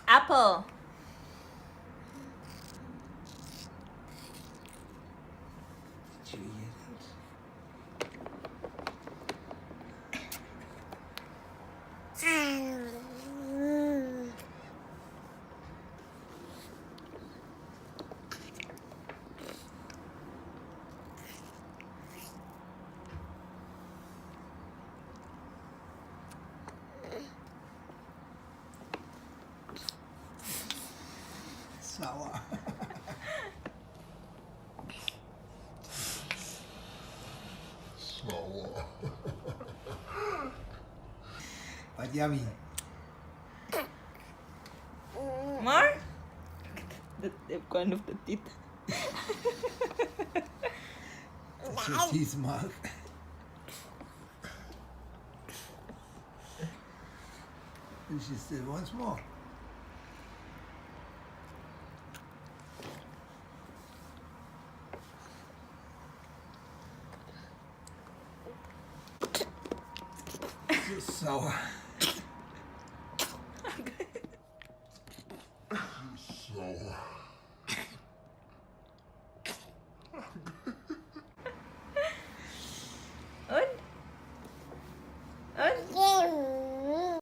Apple. Sour. Sour. But yummy. More? The one of the teeth. That's your teeth mark. And she still wants more. So sour. Sour.